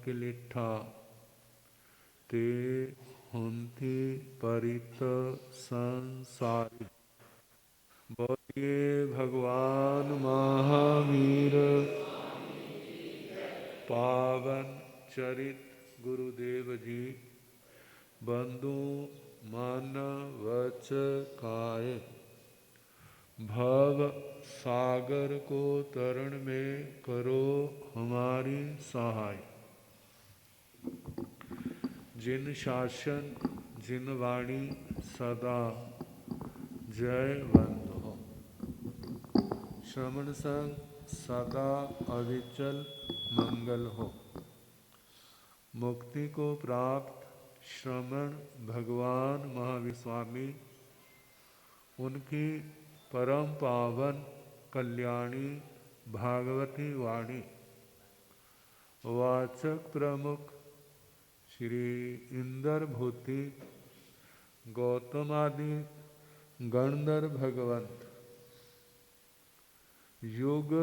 किलिठा ते हुंती परित संसारी। बोलिए भगवान महावीर पावन चरित गुरुदेव जी। बंधु मन वच काय, भव सागर को तरण में करो हमारी सहाय। जिन शासन जिन वाणी सदा जय बंधु हो। श्रवण संग सदा अविचल मंगल हो। मुक्ति को प्राप्त श्रवण भगवान महावीर स्वामी, उनकी परम पावन कल्याणी भागवती वाणी वाचक प्रमुख श्री इंदर भूति गौतमादि गणधर भगवंत, युग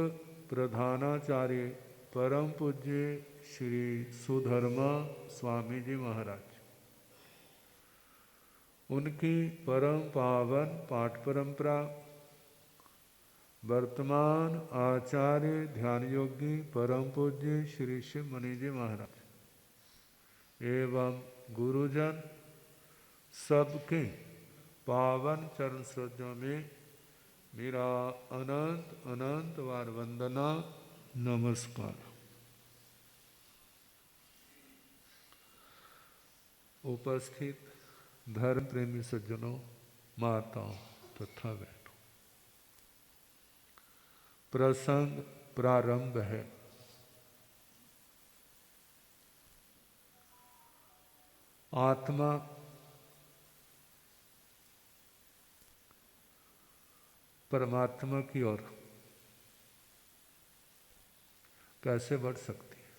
प्रधानाचार्य परम पूज्य श्री सुधर्मा स्वामी जी महाराज, उनकी परम पावन पाठ परंपरा, वर्तमान आचार्य ध्यान योगी परम पूज्य श्री शिव मणि जी महाराज एवं गुरुजन सबके पावन चरण श्रद्धों में मेरा अनंत अनंत बार वंदना नमस्कार। उपस्थित धर्म प्रेमी सज्जनों, माताओं तथा बहनों, प्रसंग प्रारंभ है। आत्मा परमात्मा की ओर कैसे बढ़ सकती है,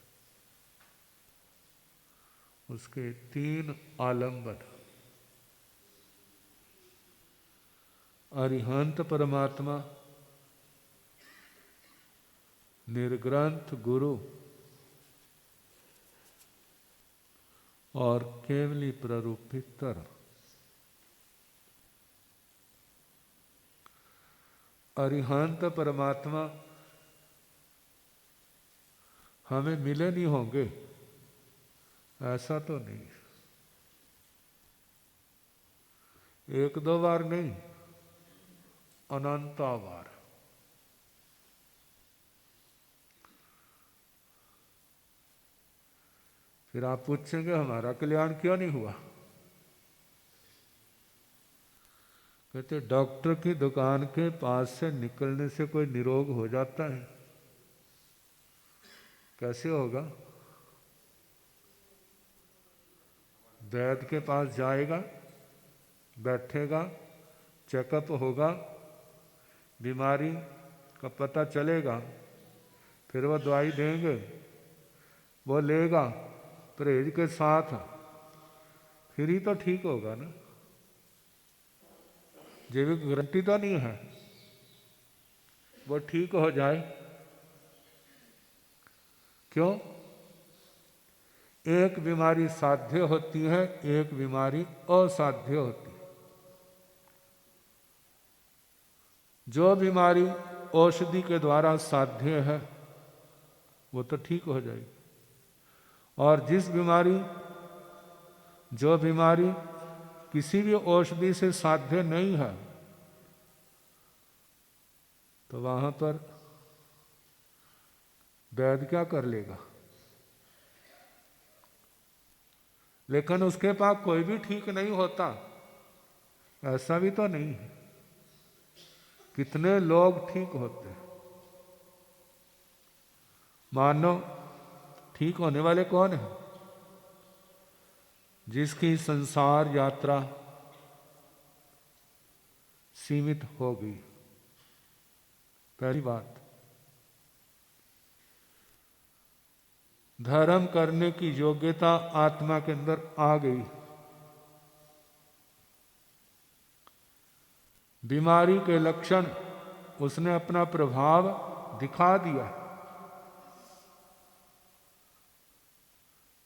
उसके तीन आलंबन। अरिहंत परमात्मा, निर्ग्रंथ गुरु और केवली प्ररूपित तरह। अरिहंत परमात्मा हमें मिले नहीं होंगे ऐसा तो नहीं, एक दो बार नहीं, अनंता बार। फिर आप पूछेंगे हमारा कल्याण क्यों नहीं हुआ? कहते डॉक्टर की दुकान के पास से निकलने से कोई निरोग हो जाता है? कैसे होगा? वैद्य के पास जाएगा, बैठेगा, चेकअप होगा, बीमारी का पता चलेगा, फिर वो दवाई देंगे, वो लेगा परहेज के साथ, फिर ही तो ठीक होगा ना। जैविक गारंटी तो नहीं है वो ठीक हो जाए। क्यों? एक बीमारी साध्य होती है, एक बीमारी असाध्य होती है। जो बीमारी औषधि के द्वारा साध्य है वो तो ठीक हो जाएगी, और जो बीमारी किसी भी औषधि से साध्य नहीं है तो वहां पर वैद्य क्या कर लेगा? लेकिन उसके पास कोई भी ठीक नहीं होता, ऐसा भी तो नहीं है। कितने लोग ठीक होते हैं। मानो ठीक होने वाले कौन है? जिसकी संसार यात्रा सीमित हो गई। पहली बात, धर्म करने की योग्यता आत्मा के अंदर आ गई। बीमारी के लक्षण उसने अपना प्रभाव दिखा दिया।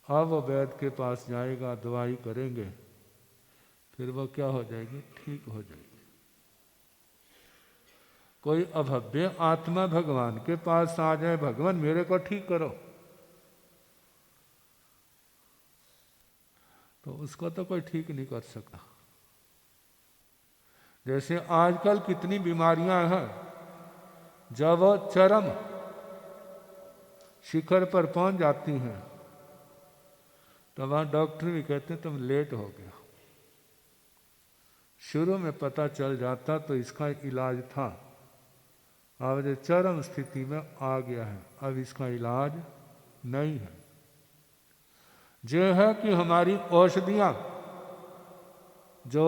अब वो वैद्य के पास जाएगा, दवाई करेंगे, फिर वो क्या हो जाएगी, ठीक हो जाएगी। कोई अभव्य आत्मा भगवान के पास आ जाए, भगवान मेरे को ठीक करो, तो उसको तो कोई ठीक नहीं कर सकता। जैसे आजकल कितनी बीमारियां हैं, जब वो चरम शिखर पर पहुंच जाती हैं तो वहां डॉक्टर भी कहते हैं तुम लेट हो गया। शुरू में पता चल जाता तो इसका इलाज था, अब जो चरम स्थिति में आ गया है, अब इसका इलाज नहीं है। जो है कि हमारी औषधियाँ जो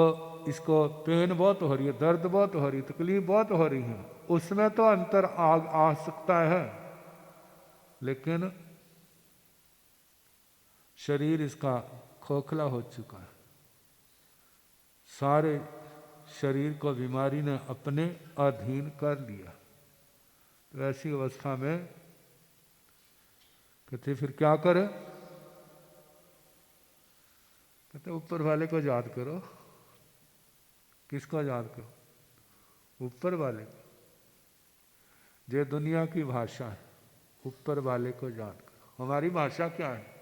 इसको पेन बहुत हो रही है, दर्द बहुत हो रही है, तकलीफ बहुत हो रही है, उसमें तो अंतर आ सकता है, लेकिन शरीर इसका खोखला हो चुका है। सारे शरीर को बीमारी ने अपने अधीन कर लिया। तो ऐसी अवस्था में कहते फिर क्या करें? कहते ऊपर वाले को याद करो। किसको याद करो? ऊपर वाले को। ये दुनिया की भाषा है, ऊपर वाले को याद करो। हमारी भाषा क्या है?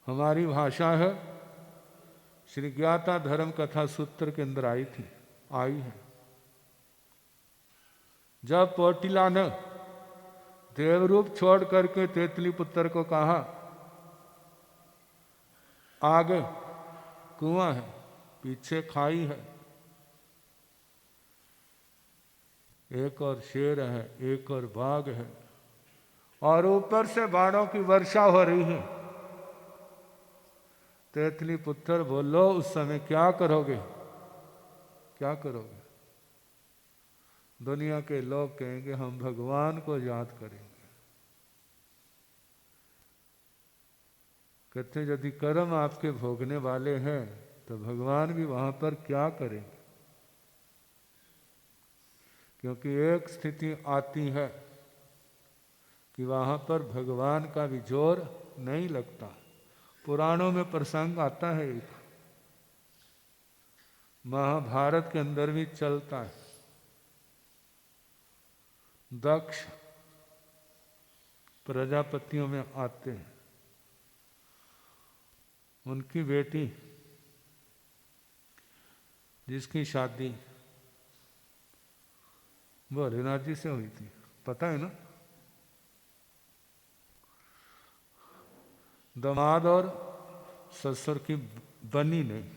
हमारी भाषा है, श्री ज्ञाता धर्म कथा सूत्र के अंदर आई है। जब पोटिला ने देवरूप छोड़ करके तेतली पुत्र को कहा आगे कुआं है, पीछे खाई है, एक और शेर है, एक और बाघ है, और ऊपर से बाणों की वर्षा हो रही है। तेतली पुत्र बोलो उस समय क्या करोगे? क्या करोगे? दुनिया के लोग कहेंगे हम भगवान को याद करेंगे। कहते यदि कर्म आपके भोगने वाले हैं तो भगवान भी वहां पर क्या करेंगे? क्योंकि एक स्थिति आती है कि वहां पर भगवान का भी जोर नहीं लगता। पुराणों में प्रसंग आता है, एक महाभारत के अंदर भी चलता है। दक्ष प्रजापतियों में आते हैं, उनकी बेटी जिसकी शादी भोलेनाथ जी से हुई थी, पता है ना? दामाद और ससुर की बनी नहीं।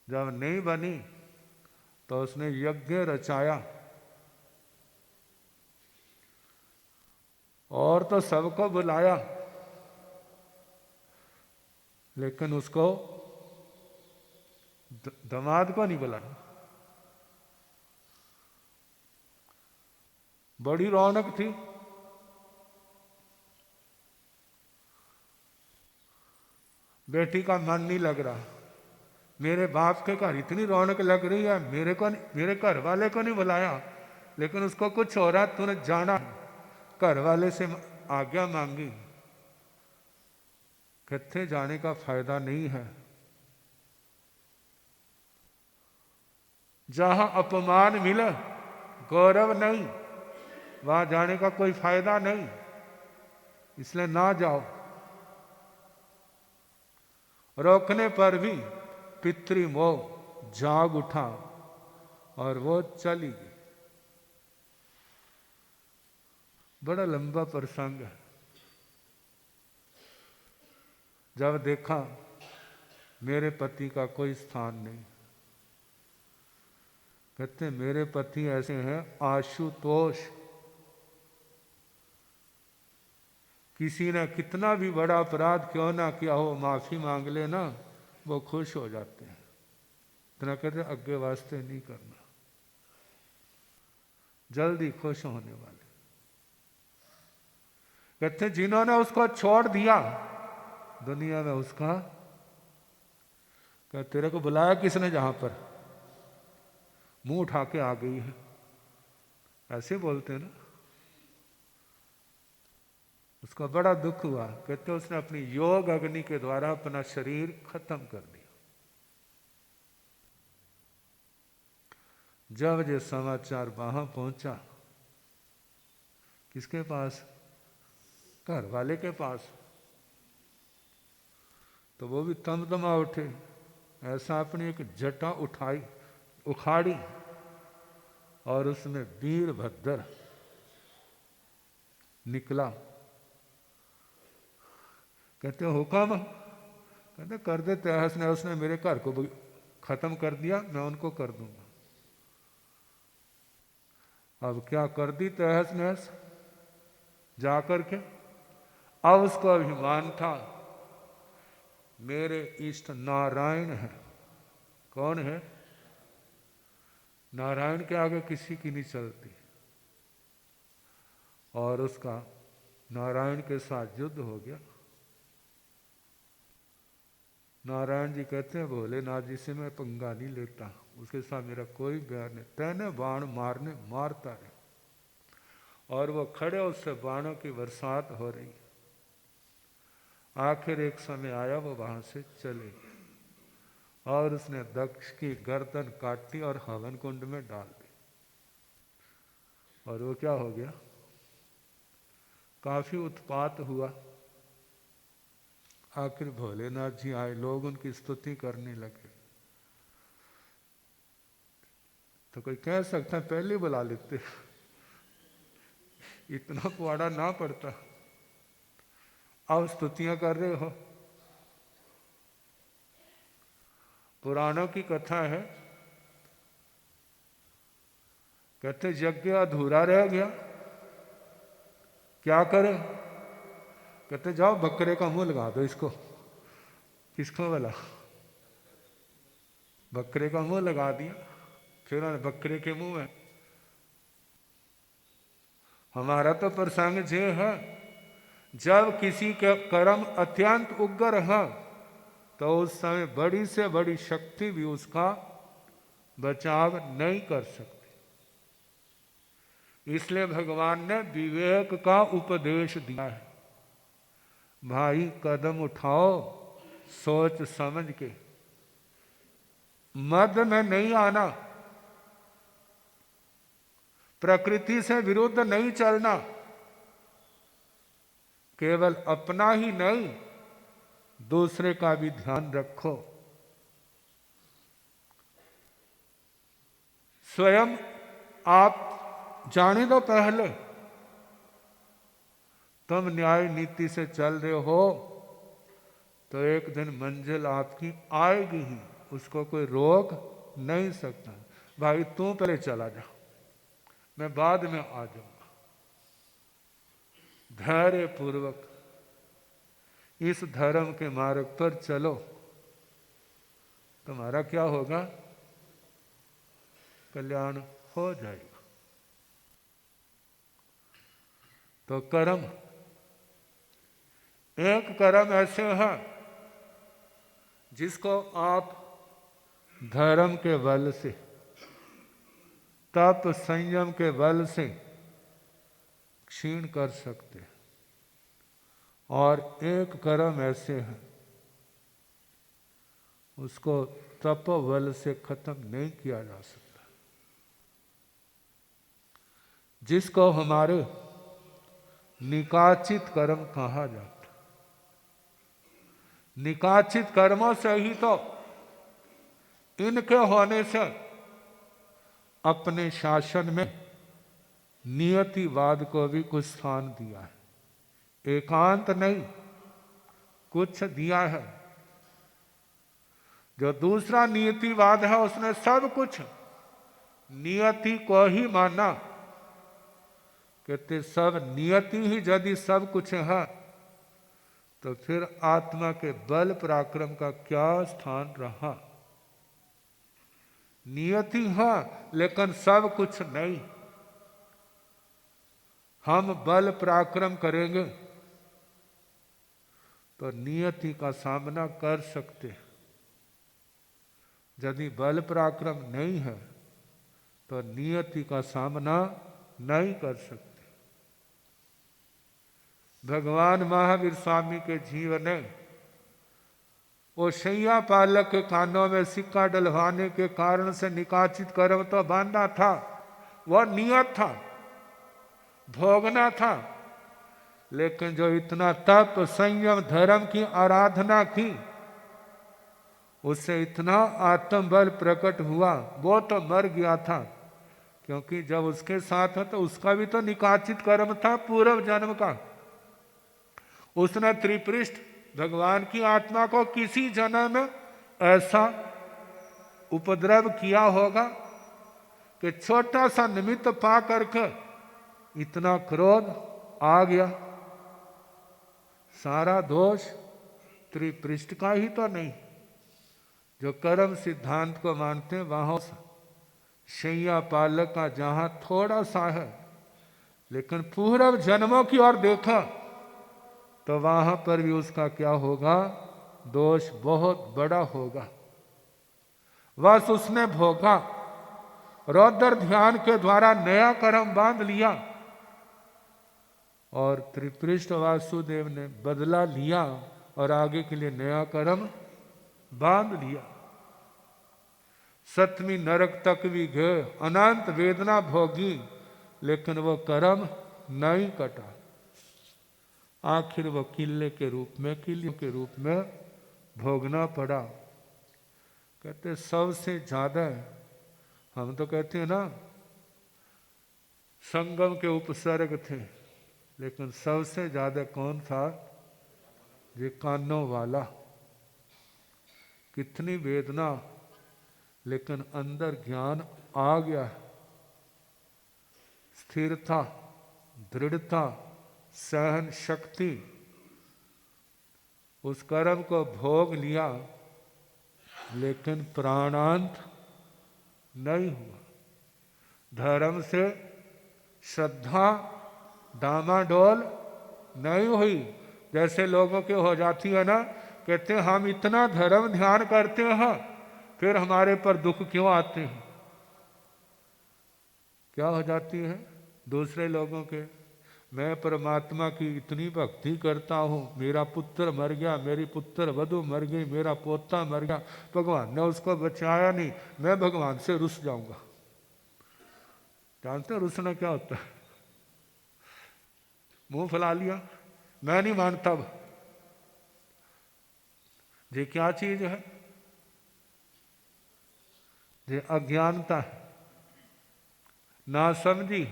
जब नहीं बनी तो उसने यज्ञ रचाया और तो सबको बुलाया, लेकिन उसको दामाद को नहीं बुलाया। बड़ी रौनक थी। बेटी का मन नहीं लग रहा, मेरे बाप के घर इतनी रौनक लग रही है, मेरे घर वाले को नहीं बुलाया, लेकिन उसको कुछ हो रहा, तूने जाना, घर वाले से आज्ञा मांगी। कहते जाने का फायदा नहीं है। जहां अपमान मिले गौरव नहीं, वहां जाने का कोई फायदा नहीं, इसलिए ना जाओ। रोकने पर भी पितृमोह जाग उठा और वो चली गई। बड़ा लंबा प्रसंग है। जब देखा मेरे पति का कोई स्थान नहीं, कहते मेरे पति ऐसे हैं आशुतोष, किसी ने कितना भी बड़ा अपराध क्यों ना किया हो, माफी मांग ले ना, वो खुश हो जाते हैं। इतना कहते आगे वास्ते नहीं करना, जल्दी खुश होने वाले। कहते जिन्होंने उसको छोड़ दिया दुनिया में, उसका कहते तेरे को बुलाया किसने? जहां पर मुंह उठा के आ गई है, ऐसे बोलते हैं ना। उसको बड़ा दुख हुआ। कहते उसने अपनी योग अग्नि के द्वारा अपना शरीर खत्म कर दिया। जब ये समाचार वहां पहुंचा, किसके पास? घर वाले के पास। तो वो भी तमतमा उठे, ऐसा अपनी एक जटा उखाड़ी और उसमें वीरभद्र निकला। कहते हुक्म? कहते कर दे तहस ने, उसने मेरे घर को खत्म कर दिया, मैं उनको कर दूंगा। अब क्या कर दी तहस नहस जाकर के। अब उसको अभिमान था, मेरे इष्ट नारायण है। कौन है? नारायण के आगे किसी की नहीं चलती। और उसका नारायण के साथ युद्ध हो गया। नारायण जी कहते हैं भोलेनाथ जी से मैं पंगा नहीं लेता, उसके साथ मेरा कोई बैर नहीं, तैने बाण मारने मारता रहे। और वो खड़े, उससे बाणों की बरसात हो रही। आखिर एक समय आया, वो वहां से चले गए और उसने दक्ष की गर्दन काटी और हवन कुंड में डाल दी। और वो क्या हो गया? काफी उत्पात हुआ। आखिर भोलेनाथ जी आए, लोग उनकी स्तुति करने लगे। तो कोई कह सकता है पहले बुला लेते, इतना कुआड़ा ना पड़ता। अब स्तुतियां कर रहे हो। पुराणों की कथा है, कहते यज्ञ अधूरा रह गया, क्या करे? कहते जाओ बकरे का मुंह लगा दो इसको। किसको बोला? बकरे का मुंह लगा दिया। फिर उन्होंने बकरे के मुंह में। हमारा तो प्रसंग ये है, जब किसी के कर्म अत्यंत उग्र है तो उस समय बड़ी से बड़ी शक्ति भी उसका बचाव नहीं कर सकती। इसलिए भगवान ने विवेक का उपदेश दिया है। भाई कदम उठाओ सोच समझ के, मद में नहीं आना, प्रकृति से विरुद्ध नहीं चलना। केवल अपना ही नहीं, दूसरे का भी ध्यान रखो। स्वयं आप जाने दो पहले, तुम न्याय नीति से चल रहे हो तो एक दिन मंजिल आपकी आएगी ही, उसको कोई रोक नहीं सकता। भाई तू पहले चला जा, मैं बाद में आ जाऊंगा। धैर्य पूर्वक इस धर्म के मार्ग पर चलो, तुम्हारा क्या होगा? कल्याण हो जाएगा। तो कर्म, एक कर्म ऐसे है जिसको आप धर्म के बल से, तप संयम के बल से क्षीण कर सकते हैं, और एक कर्म ऐसे है उसको तप बल से खत्म नहीं किया जा सकता, जिसको हमारे निकाचित कर्म कहा जाता। निकाचित कर्मों से ही तो इनके होने से अपने शासन में नियतिवाद को भी कुछ स्थान दिया है। एकांत नहीं, कुछ दिया है। जो दूसरा नियतिवाद है उसने सब कुछ नियति को ही माना। कहते सब नियति ही यदि सब कुछ है तो फिर आत्मा के बल पराक्रम का क्या स्थान रहा? नियति है लेकिन सब कुछ नहीं। हम बल पराक्रम करेंगे तो नियति का सामना कर सकते हैं। यदि बल पराक्रम नहीं है तो नियति का सामना नहीं कर सकते। भगवान महावीर स्वामी के जीवन ने वो शैया पालक के कानों में सिक्का डलवाने के कारण से निकाचित कर्म तो बांधा था, वह नियत था, भोगना था। लेकिन जो इतना तप संयम धर्म की आराधना की, उससे इतना आत्मबल प्रकट हुआ, वो तो मर गया था। क्योंकि जब उसके साथ है तो उसका भी तो निकाचित कर्म था पूर्व जन्म का। उसने त्रिपृष्ठ भगवान की आत्मा को किसी जन्म में ऐसा उपद्रव किया होगा कि छोटा सा निमित्त पा करके इतना क्रोध आ गया। सारा दोष त्रिपृष्ठ का ही तो नहीं। जो कर्म सिद्धांत को मानते हैं वहां शैया पालक का जहां थोड़ा सा है, लेकिन पूर्व जन्मों की ओर देखा तो वहां पर भी उसका क्या होगा, दोष बहुत बड़ा होगा। बस उसने भोगा, रौद्र ध्यान के द्वारा नया कर्म बांध लिया और त्रिपृष्ठ वासुदेव ने बदला लिया और आगे के लिए नया कर्म बांध लिया। सतवीं नरक तक भी गए, अनंत वेदना भोगी, लेकिन वो कर्म नहीं कटा। आखिर वो किले के रूप में भोगना पड़ा। कहते सबसे ज्यादा, हम तो कहते हैं ना संगम के उपसर्ग थे, लेकिन सबसे ज्यादा कौन था, ये कानों वाला। कितनी वेदना, लेकिन अंदर ज्ञान आ गया, स्थिरता, दृढ़ता, सहन शक्ति, उस कर्म को भोग लिया, लेकिन प्राणांत नहीं हुआ। धर्म से श्रद्धा डामाडोल नहीं हुई। जैसे लोगों के हो जाती है ना, कहते हैं हम इतना धर्म ध्यान करते हैं, फिर हमारे पर दुख क्यों आते हैं। क्या हो जाती है दूसरे लोगों के, मैं परमात्मा की इतनी भक्ति करता हूँ, मेरा पुत्र मर गया, मेरी पुत्र वधू मर गई, मेरा पोता मर गया, भगवान ने उसको बचाया नहीं, मैं भगवान से रुस जाऊंगा। जानते हैं रुसना क्या होता है, मुंह फैला लिया, मैं नहीं मानता। ये क्या चीज है, ये अज्ञानता है, ना समझी।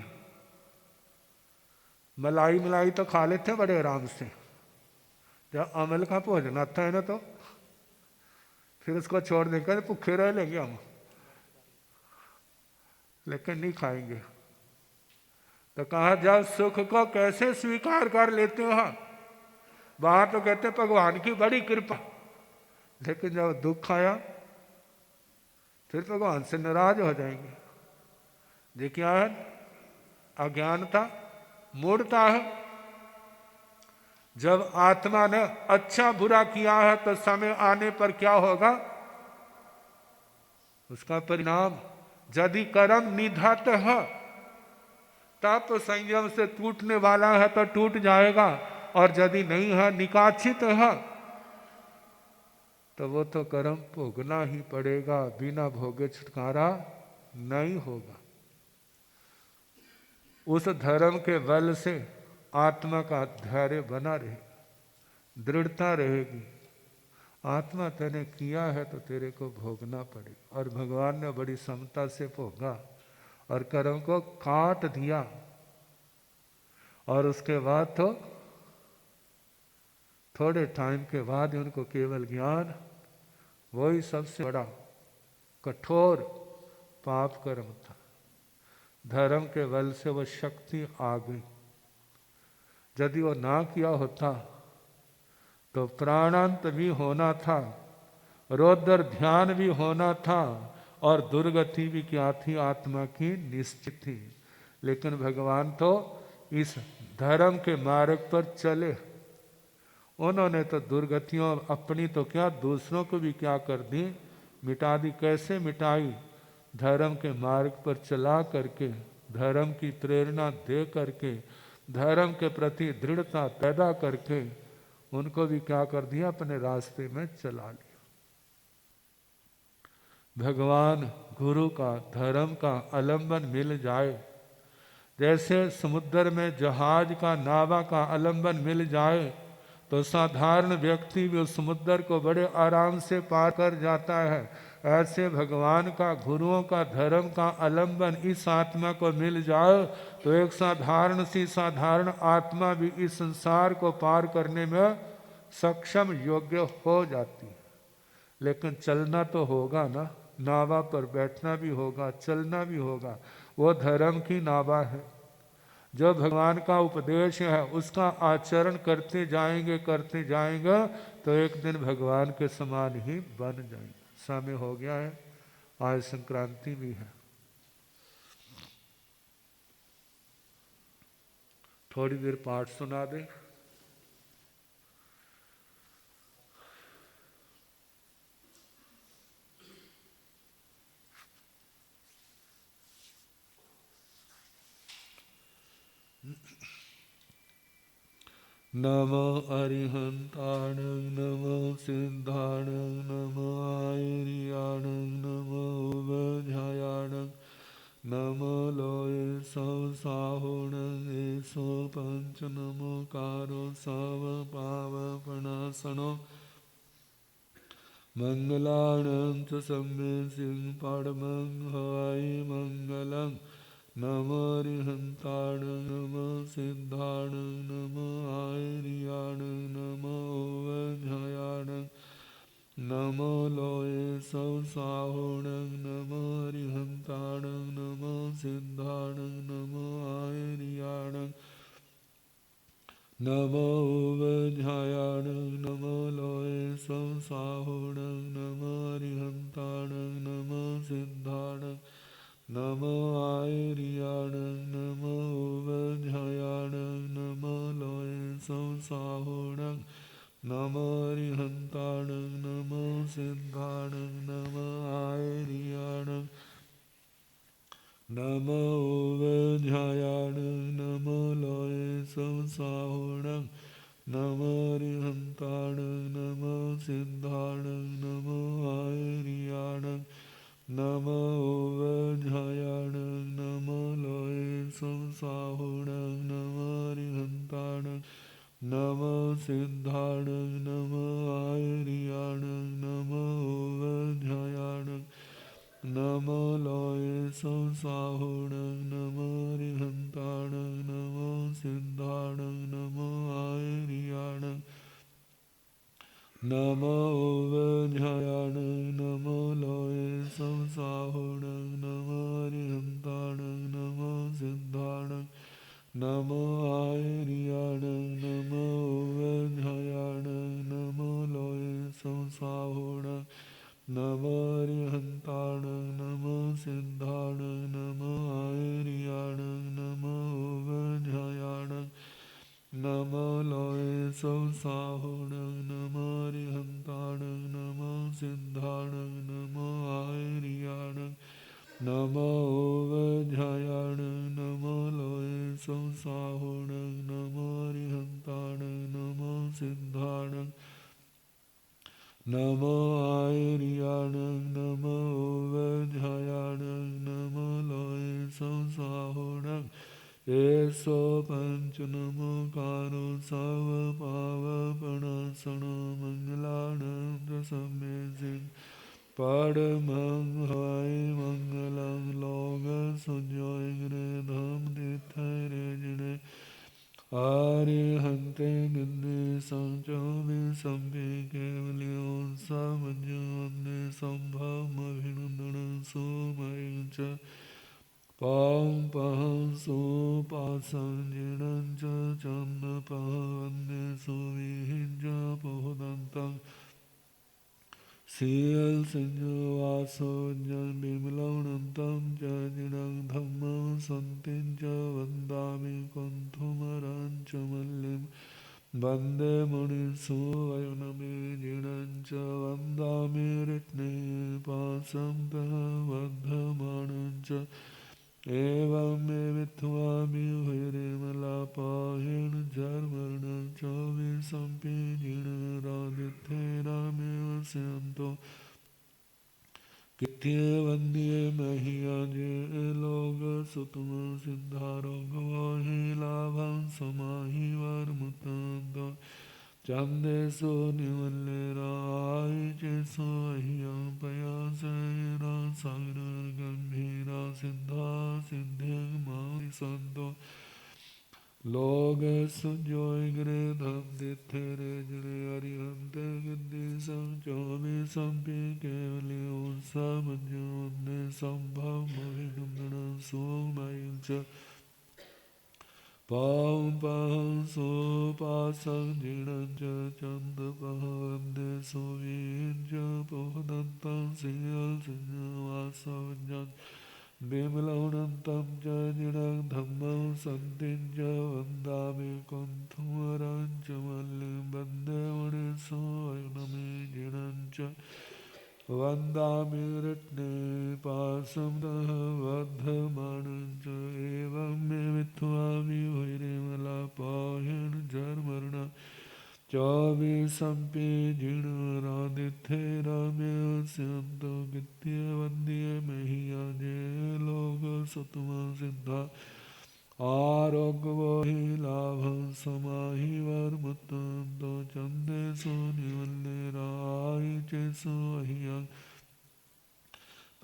मलाई मलाई तो खा लेते हैं बड़े आराम से, जब अमल का भोजन आता है ना तो फिर उसको छोड़ देकर भूखे रह लेंगे हम, लेकिन नहीं खाएंगे। तो कहा जब सुख को कैसे स्वीकार कर लेते हो, बाहर तो कहते हैं भगवान की बड़ी कृपा, लेकिन जब दुख आया फिर भगवान से नाराज हो जाएंगे। ये क्या है, अज्ञानता, मूढ़ता है। जब आत्मा ने अच्छा बुरा किया है तो समय आने पर क्या होगा, उसका परिणाम यदि कर्म निधत है तब तो संयम से टूटने वाला है तो टूट जाएगा, और यदि नहीं है, निकाचित है, तो वो तो कर्म भोगना ही पड़ेगा, बिना भोगे छुटकारा नहीं होगा। उस धर्म के बल से आत्मा का धैर्य बना रहे, दृढ़ता रहेगी। आत्मा तेने किया है तो तेरे को भोगना पड़ेगा, और भगवान ने बड़ी समता से भोगा और कर्म को काट दिया। और उसके बाद तो थोड़े टाइम के बाद उनको केवल ज्ञान, वही सबसे बड़ा कठोर पाप कर्म था। धर्म के बल से वो शक्ति आ गई। यदि वो ना किया होता तो प्राणांत भी होना था, रौद्र ध्यान भी होना था, और दुर्गति भी क्या थी, आत्मा की निश्चित थी। लेकिन भगवान तो इस धर्म के मार्ग पर चले, उन्होंने तो दुर्गतियों अपनी तो क्या, दूसरों को भी क्या कर दी, मिटा दी। कैसे मिटाई, धर्म के मार्ग पर चला करके, धर्म की प्रेरणा दे करके, धर्म के प्रति दृढ़ता पैदा करके उनको भी क्या कर दिया, अपने रास्ते में चला लिया। भगवान गुरु का, धर्म का आलंबन मिल जाए, जैसे समुद्र में जहाज का, नावा का आलंबन मिल जाए तो साधारण व्यक्ति भी उस समुद्र को बड़े आराम से पार कर जाता है। ऐसे भगवान का, गुरुओं का, धर्म का आलंबन इस आत्मा को मिल जाए तो एक साधारण सी साधारण आत्मा भी इस संसार को पार करने में सक्षम, योग्य हो जाती है। लेकिन चलना तो होगा ना, नावा पर बैठना भी होगा, चलना भी होगा। वो धर्म की नावा है। जो भगवान का उपदेश है उसका आचरण करते जाएंगे तो एक दिन भगवान के समान ही बन जाएंगे। समय हो गया है, आज संक्रांति भी है। थोड़ी देर पाठ सुना दे। नमो अरिहंताण, नमो सिद्धाण, नमो आयर्याण, नमो उभयाण, नमो लोये सौ साहुण एसो पंच, नमो कारो सव पावपणासनो, मंगलाणं च सम्मे सिंह परमं हवाई मंगलं। नमो अरिहंताण, नमो सिद्धाण, नमो आयर्याण, नमो उभयाण, नमो लोये सौ साहुण, नमो अरिहंताण, नमो सिद्धाण, नमो आयर्याण, नमो उभयाण, नमो लोये सौ साहुण, नमो अरिहंताण, नमो सिद्धाण, नमो आयर्याण, नमो उभयाण, नमो लोये सौ साहुण, नमो अरिहंताण, नमो सिद्धाण, नमो आयर्याण, नमो उभयाण, नमो लोये सौ साहुण, नमो अरिहंताण, नमो सिद्धाण, नमो आयर्याण, नमो उभयाण, नमो लोये सौ साहुण, नमो अरिहंताण, नमो सिद्धाण, नमो आयर्याण, नमो उभयाण, नमो लोये सौ साहुण, नमो अरिहंताण, नमो सिद्धाण, नमो आयर्याण, नमो उभयाण, नमो लोये सौ साहुण, नमो अरिहंताण, नमो सिद्धाण, नमो आयर्याण, नमो उभयाण, नमो लोये सौ साहुण, नमो अरिहंताण, नमो सिद्धाण, नमो आयर्याण, नमो उभयाण, नमो लोये सौ साहुण, नमो अरिहंताण, नमो सिद्धाण, नमो आयर्याण, नमो उभयाण, नमो लोये सौ साहुण, नमो अरिहंताण, नमो सिद्धाण, नमो आयर्याण, नमो उभयाण, नमो लोये सौ साहुण, एसो पंच, नमो कारो सव पावपणासनो, मंगलाणं च सम्मे सिंह परमं हवाई मंगलं। लोग सुजोयग्रे धम तीर्थरे जिणे आर्यहन्ते गिन्ने संचो विसंभे केवल्यों समज्ञोन्ने संभवमभिनन्दनं सुमयं च पां पहं सुपासं जिणं च चन्दपः वन्दे सुविहिंज पोदन्तं सीयल सिंह वासो जन बिमलौनन्तं च जिणं धम्मं सन्तिं च वन्दामि कुन्थुमरं च मल्लिं वन्दे मुनिसुवयनमे जिणं च वन्दामि रत्नेपासं तः वर्धमानं च एवं मे विद्वामि विरिमलापा सम्पि जिणरादित्येरामेव स्यन्तो कित्ये वन्द्ये मह्याजे लोग सुतम सिद्धारोगवो हि लाभं समाहि वर्मुतन्तो चन्देसो निवल्लेराय चेसो ह्यं पयासेरा सागरगम्भीरा सिद्धा सिद्धिं मानि सन्तो लोग सुजोय गृह धम दिथेरे जने अरिहंते गिद्धि संचोमि संपि केवली उन्सा मंजोन्ने संभव मविगमन सोमयं च पां पां सो पासं जिणं च चन्दपहवन्दे सोवीं च पोहदन्तं सिंहं सिंहवासवञ्जन् बिमलौनन्तं च जिणं धम्मं सन्तिं च वन्दामि कुन्थुमरं च मल्लिं वन्दे मुनिसो अयनमि जिणं च वन्दामि रत्ने पासं तः वर्धमानं च एवं मे विद्वामि वैरिमलापायण जर्मर्ण चौबीसंपि जिणरादित्येरामेव स्यन्तो कित्ये वन्द्ये मह्याजे लोग सुतम सिद्धा आरोग्यवो हि लाभं समाहि वर्मुतन्तो चन्देसो निवल्लेराय चेसो ह्यं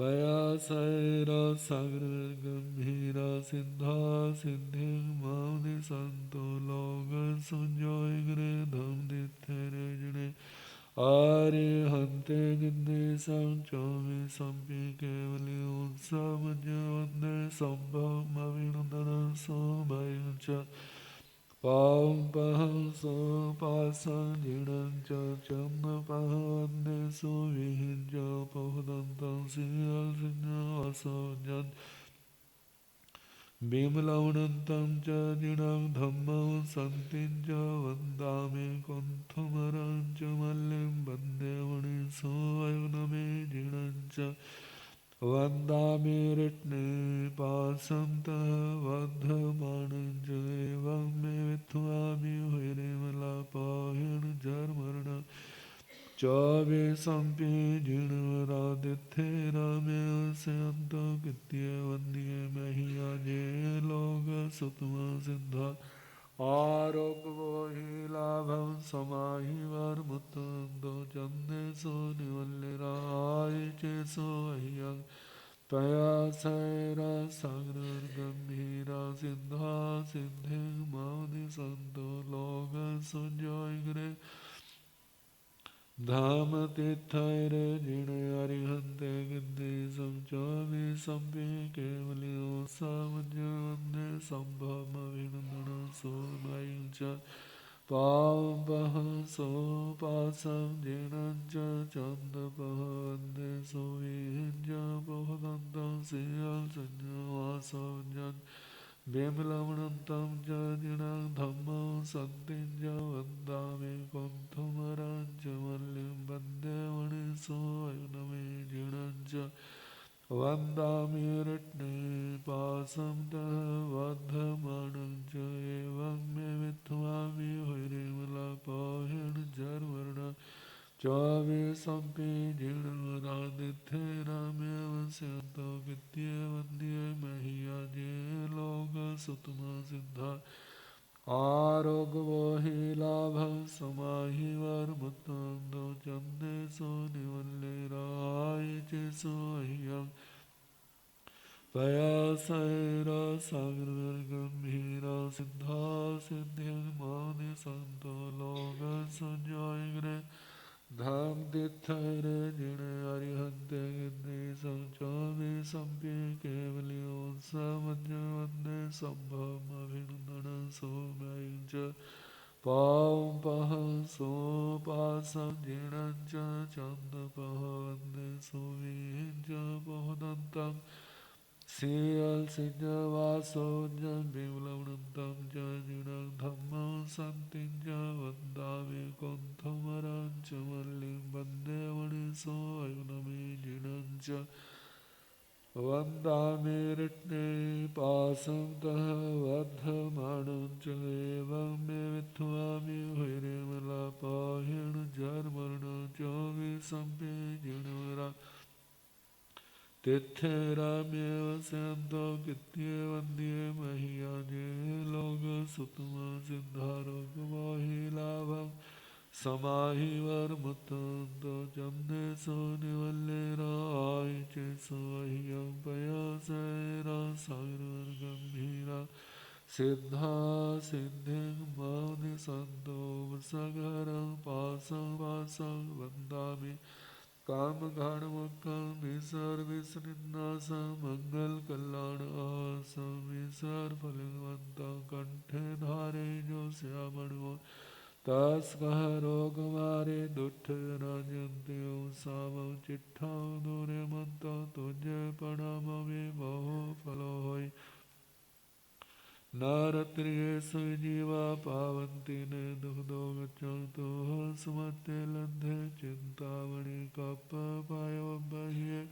पयासैरा सागरगम्भीरा सिद्धा सिद्धिं मानि सन्तो लोग सुजोय गृधं दिथेरे जने आरिहन्ते गिद्धि संचोमि संपि केवली उत्सवज्ञवन्दे सम्भवमविनन्दनं सोमयं च पां पहं सो पासं जिणं च चन्दपहवन्दे सुविहिं च पोहदन्तं सिंहं सिंहवासवञ्जन् बिमलौनन्तं च जिणं धम्मं सन्तिं च वन्दामि कुन्थुमरं च मल्लिं वन्दे मुनिसो अयनमे जिणं च वन्दामि रत्ने पासं तः वर्धमानं च एवं मे विद्वामि वैरिमलापायण जर्मर्ण चौबीसंपि जिणरादित्येरामेव स्यन्तो कित्ये वन्द्ये मह्याजे लोग सुतम सिद्धा आरोग्यवो हि लाभं समाहि वर्मुतन्तो चन्देसो निवल्लेराय चेसो ह्यं पयासैरा सागरगम्भीरा सिद्धा सिद्धिं मानि सन्तो लोग सुजोय गृह धाम तीर्थैरे जिणे अरिहन्ते गिद्धि संचोमि संपि केवली उत्सवज्ञवन्दे सम्भवमभिनन्दनं सोमयं च पां पहं सो पासं जिणं च चन्दपहवन्दे सोवीं च पोहदन्तं सिंहं सिंहवासवञ्जन् बिमलौनन्तं च जिणं धम्मं सन्तिं च वन्दामि कुन्थुमरं च मल्लिं वन्दे मुनिसो अयनमे जिणं च वन्दामि रत्ने पासं तः वर्धमानं च एवं मे विद्वामि वैरिमलापायण जर्मर्ण चौबीसंपि जिणरादित्येरामेव स्यन्तो कित्ये वन्द्ये मह्याजे लोग सुतम सिद्धा आरोग्यवो हि लाभं समाहि वर्मुतन्तो चन्देसो निवल्लेराय चेसो ह्यं पयासैरा सागरगम्भीरा सिद्धा सिद्धिं मानि सन्तो लोग सुजोय गृह धाम तीर्थैरे जिणे अरिहन्ते गिद्धि संचोमि संपि केवली उत्सवज्ञवन्दे सम्भवमभिनन्दनं सोमयं च पां पहं सो पासं जिणं च चन्दपहवन्दे सुवीं च पोहदन्तं सिंहं सिंहवासवञ्जन् बिमलौनन्तं च जिणं धम्मं सन्तिं च वन्दामि कुन्थुमरं च मल्लिं वन्दे मुनिसो अयनमे जिणं च वन्दामि रत्ने पासं तः वर्धमानं च एवं मे विद्वामि वैरिमलापायण संपे जिणवरा तिथे रामेव सेंदो कित्ये वंद्ये महियाजे लोग सुतम सिद्धारोग मोहि लाभम समाहि वर्मुतंद जमने सो निवल्ले राय चे सोहियं पयसेरा सागर गंभीरा सिद्धा सिद्धिं मौनि संतो सगरं पासं वासं वन्दामि काम घाण मुक्कं विसर विसृन्नासं मंगल कल्याण आसं विसर फलवन्तं कंठे धारे जो श्यामणो तस कह रोग मारे दुष्ट राजंत्यो सावं चिट्ठा दूरे मंतो तुझे प्रणाम में बहु फलो होय नारत्रिये सुजीवा पावन्ति ने दुग्धो गच्छन्तु सुमते लब्धे चिन्तामणि कप्प पायो बह्ये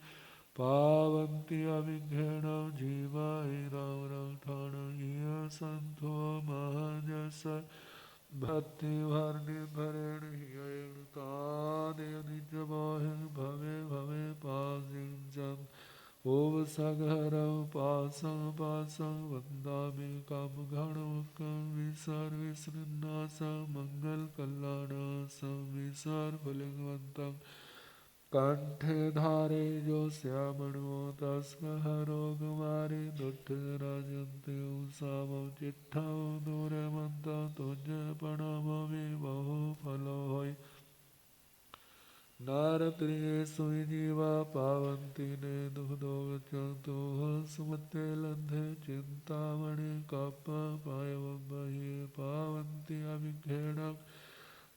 पावन्ति अविघ्नेन जीवा रावरठाण इह सन्तो महजस भक्तिवर्णि भरेण हियेण तादेव निजमोहि भवे भवे पासिंचन् ओम सगरं पासं पासं वन्दामि कामघणमुखं विसर विसृन्नासं मङ्गलकल्याणासं विसर फलवन्तं कंठे धारे जो श्यामणो तस्कः रोगमारि दुष्टराजन्ते सामं चिट्ठं दूरे मन्तं तुझे प्रणामि बहु फलो होय नारत्रिये सुजीवा पावन्ति ने दुग्धो गच्छन्तु सुमते लब्धे चिन्तामणि कप्प पायवबह्ये पावन्ति अविघ्नेन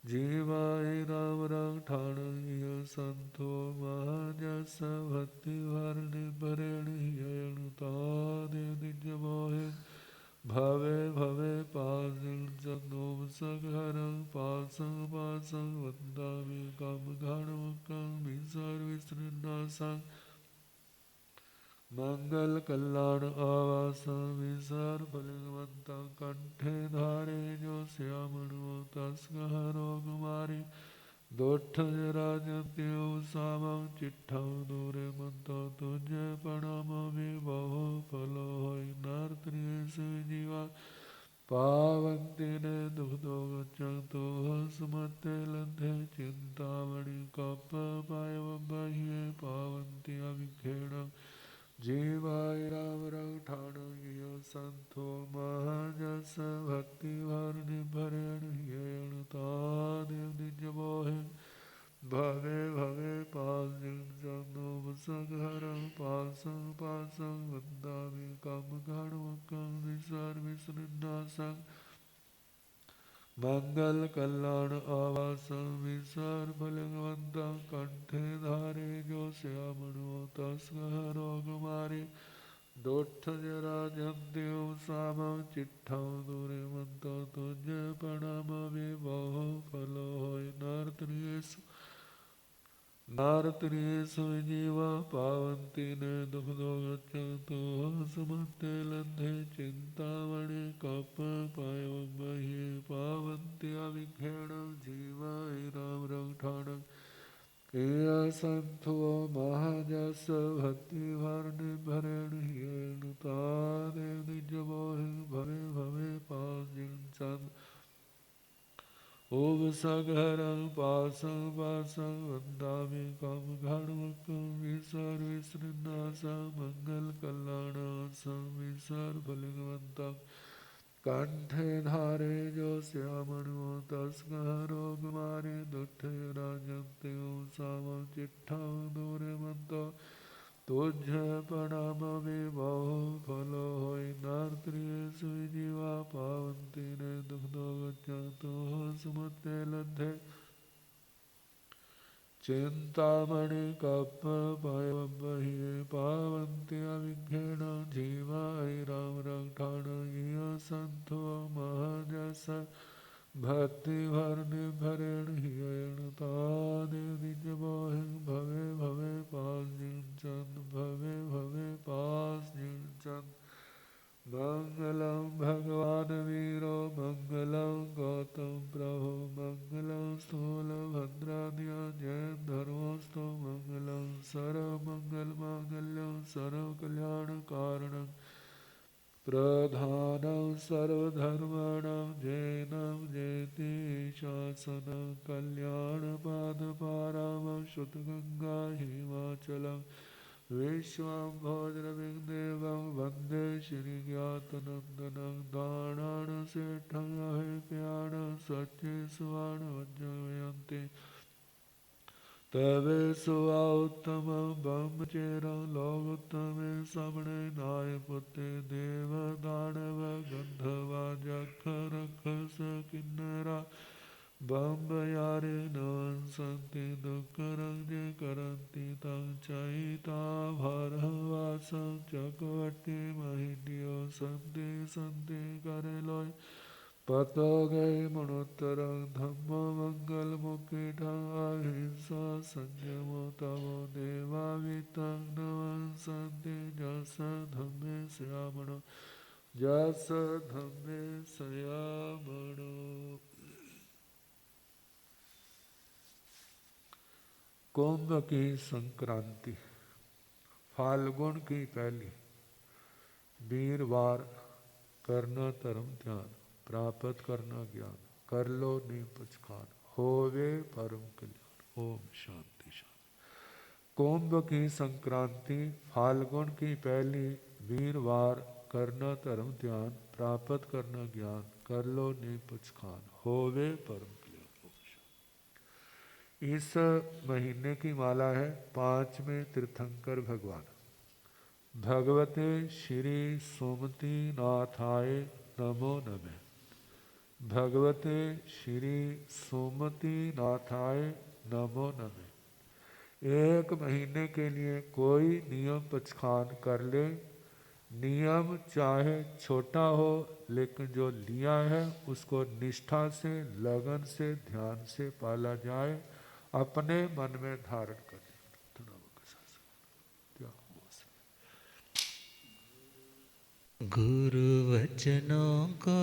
जीवाय रामरक्षाण इह सन्तो महजस भक्तिवर्णिभरेण हियेण तादेव निजमोहि भवे भवे पासिंचन् सगरं पासं पासं वन्दामि कामघणमुखं विसर विसृन्नासं मङ्गलकल्याण आवासं विसर फलवन्तं कंठे धारे जो श्यामणो तस्कः रोगमारि दोष्ठजराजन्त्यो सामं चिट्ठं दूरे मन्तो तुझे प्रणामि बहु फलो होय नारत्रिये सुजीवा पावन्ति ने दुग्धो गच्छन्तु सुमते लब्धे चिन्तामणि कप्प पायवबह्ये पावन्ति अविघ्नेन जीवाय रामरक्षाण इह सन्तो महजस भक्तिवर्णिभरेण हियेण तादेव निजमोहि भवे भवे पासिंचन् सगरं पासं पासं वन्दामि कामघणमुखं विसर विसृन्नासं मङ्गलकल्याण आवासं विसर फलवन्तं कंठे धारे जो श्यामणो तस्कः रोगमारि दोष्ठजराजन्त्यो सामं चिट्ठं दूरे मन्तो तुझे प्रणामि बहु फलो होय नारत्रिये सुजीवा पावन्ति ने दुग्धो गच्छन्तु सुमते लब्धे चिन्तामणि कप्प पायवबह्ये पावन्ति अविघ्नेन जीवाय रामरक्षाण इह सन्तो महजस भक्तिवर्णिभरेण हियेण तादेव निजमोहि भवे भवे पासिंचन् ओम सगरं पासं पासं वन्दामि कामघणमुखं विसर विसृन्नासं मङ्गलकल्याणासं विसर फलवन्तं कंठे धारे जो श्यामणो तस्कः रोगमारि दुष्टराजन्त्यो सामं चिट्ठं दूरे मन्तो तुझे प्रणामि बहु फलो होय नारत्रिये सुजीवा पावन्ति ने दुग्धो गच्छन्तु सुमते लब्धे चिन्तामणि कप्प पायवबह्ये पावन्ति अविघ्नेन जीवाय रामरक्षाण इह सन्तो महजस भक्तिवर्णिभरेण हियेण तादेव निजमोहि भवे भवे पासिंचन् भवे भवे पासिंचन् मङ्गलं भगवान् वीरो मङ्गलं गौतम प्रभो मङ्गलं स्थूलभद्राद्य जयधर्मो प्रधानं सर्वधर्माणां जैनं जयति शासनं कल्याणपादपारामं श्रुतगङ्गा हिमाचलं विश्वम्भोजनविग्देवं वन्दे श्रीज्ञातनन्दनं दाणानशेठं अहिप्याणं सत्ये सुवर्णवज्रयन्ति तवे सुवात्तमं ब्रह्मचेरं लोकोत्तमे समणे नायपुत्रे देवदानव गन्धर्वा जक्षरक्षस किन्नरा बम्बयारे नवंसन्ति दुःखरं ये करन्ति तं चैताभरवासं चक्रवर्ती महिन्यो सन्ति सन्ति करेलोय पतोगे मणोत्तरं धम्ममङ्गलमुखितं अहिंसा संयमो तवो देवावितं नवंसन्ति जस धम्मे श्यामणो जस धम्मे श्यामणो। कुंभ की संक्रांति फाल्गुन की पहली वीरवार करना धर्म ध्यान प्राप्त करना ज्ञान कर लो नीपच खान होवे परम कल्याण। ओम शांति शांति। कुंभ की संक्रांति फाल्गुन की पहली वीरवार करना धर्म ध्यान प्राप्त करना ज्ञान कर लो नीपच खान होवे परम कल्याण। ओम शांति। इस महीने की माला है 5वें तीर्थंकर भगवान भगवते श्री सोमती नाथाय नमो नमः। भगवते श्री सोमती नाथाय नमो नमः। एक महीने के लिए कोई नियम पचखान कर ले। नियम चाहे छोटा हो लेकिन जो लिया है उसको निष्ठा से लगन से ध्यान से पाला जाए अपने मन में धारण करें। गुरु वचनों को